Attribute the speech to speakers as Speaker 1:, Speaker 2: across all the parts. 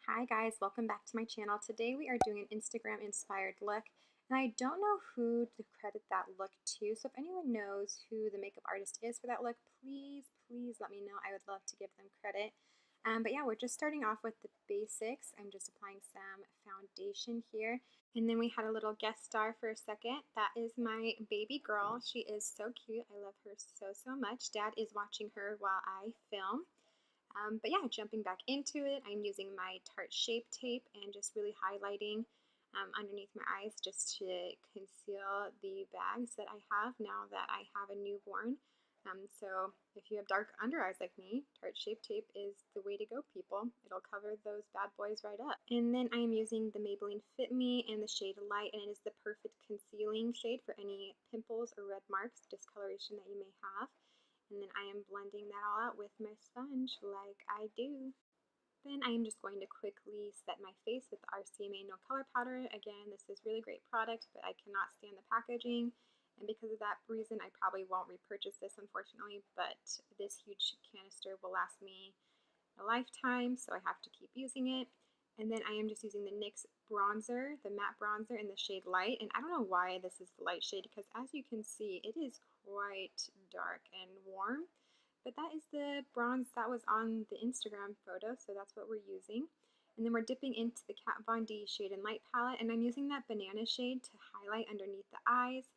Speaker 1: Hi guys, welcome back to my channel. Today we are doing an Instagram inspired look, and I don't know who to credit that look to, so if anyone knows who the makeup artist is for that look, please let me know. I would love to give them credit. But yeah, we're just starting off with the basics. I'm just applying some foundation here, and then we had a little guest star for a second. That is my baby girl. She is so cute. I love her so much. Dad is watching her while I film. But yeah, jumping back into it, I'm using my Tarte Shape Tape and just really highlighting underneath my eyes just to conceal the bags that I have now that I have a newborn. So if you have dark under eyes like me, Tarte Shape Tape is the way to go, people. It'll cover those bad boys right up. And then I am using the Maybelline Fit Me and the shade Light, and it is the perfect concealing shade for any pimples or red marks, discoloration that you may have. And then I am blending that all out with my sponge like I do. Then I am just going to quickly set my face with the RCMA No Color Powder. Again, this is really great product, but I cannot stand the packaging. And because of that reason, I probably won't repurchase this, unfortunately, but this huge canister will last me a lifetime, so I have to keep using it. And then I am just using the NYX bronzer, the matte bronzer in the shade Light. And I don't know why this is the light shade, because as you can see, it is quite dark and warm. But that is the bronze that was on the Instagram photo, so that's what we're using. And then we're dipping into the Kat Von D Shade and Light palette, and I'm using that banana shade to highlight underneath the eyes.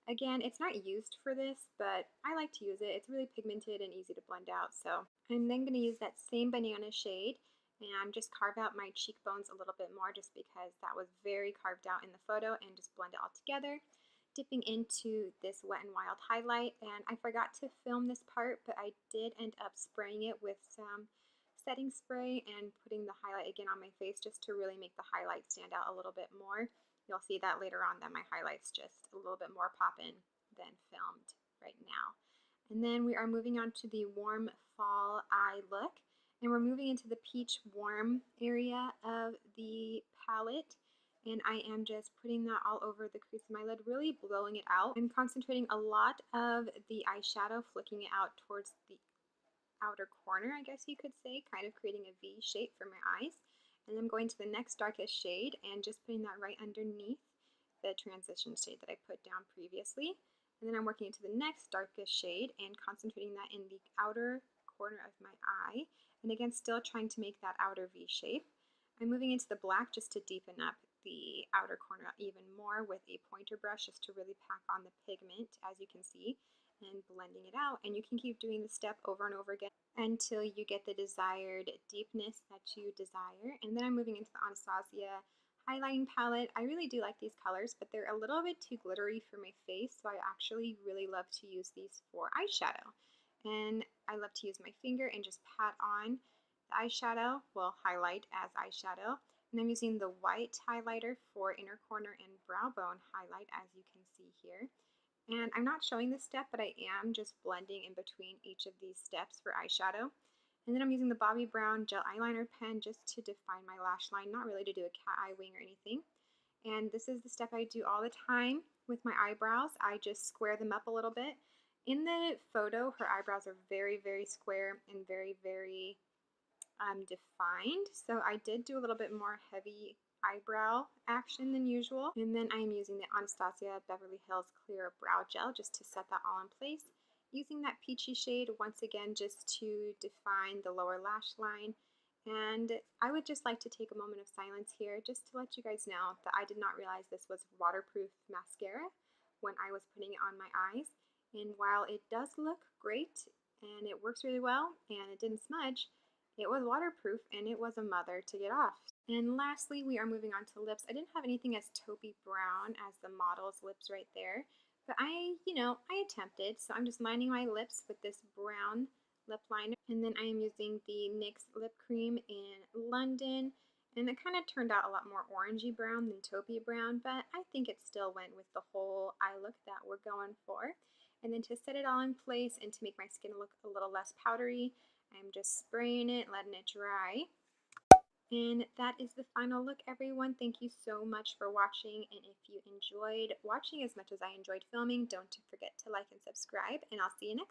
Speaker 1: Again, it's not used for this, but I like to use it. It's really pigmented and easy to blend out. So I'm then going to use that same banana shade and just carve out my cheekbones a little bit more, just because that was very carved out in the photo, and just blend it all together. Dipping into this Wet n Wild highlight, and I forgot to film this part, but I did end up spraying it with some setting spray and putting the highlight again on my face just to really make the highlight stand out a little bit more. You'll see that later on that my highlight's just a little bit more poppin' than filmed right now. And then we are moving on to the warm fall eye look. And we're moving into the peach warm area of the palette. And I am just putting that all over the crease of my lid, really blowing it out. I'm concentrating a lot of the eyeshadow, flicking it out towards the outer corner, I guess you could say, kind of creating a V shape for my eyes. And I'm going to the next darkest shade and just putting that right underneath the transition shade that I put down previously. And then I'm working into the next darkest shade and concentrating that in the outer corner of my eye. And again, still trying to make that outer V shape. I'm moving into the black just to deepen up the outer corner even more with a pointer brush, just to really pack on the pigment, as you can see, and blending it out. And you can keep doing the step over and over again until you get the desired deepness that you desire. And then I'm moving into the Anastasia highlighting palette. I really do like these colors, but they're a little bit too glittery for my face, so I actually really love to use these for eyeshadow. And I love to use my finger and just pat on the eyeshadow, well, highlight as eyeshadow. And I'm using the white highlighter for inner corner and brow bone highlight, as you can see here. And I'm not showing this step, but I am just blending in between each of these steps for eyeshadow. And then I'm using the Bobbi Brown gel eyeliner pen just to define my lash line, not really to do a cat eye wing or anything. And this is the step I do all the time with my eyebrows. I just square them up a little bit. In the photo, her eyebrows are very square and very defined. So I did do a little bit more heavy eyebrow action than usual. And then I am using the Anastasia Beverly Hills Clear Brow Gel just to set that all in place. Using that peachy shade once again just to define the lower lash line. And I would just like to take a moment of silence here just to let you guys know that I did not realize this was waterproof mascara when I was putting it on my eyes. And while it does look great and it works really well and it didn't smudge, it was waterproof and it was a mother to get off. And lastly, we are moving on to lips. I didn't have anything as taupey brown as the model's lips right there, but I attempted. So I'm just lining my lips with this brown lip liner. And then I am using the NYX lip cream in London. And it kind of turned out a lot more orangey brown than taupey brown, but I think it still went with the whole eye look that we're going for. And then to set it all in place and to make my skin look a little less powdery, I'm just spraying it, letting it dry. And that is the final look, everyone. Thank you so much for watching. And if you enjoyed watching as much as I enjoyed filming, don't forget to like and subscribe. And I'll see you next time.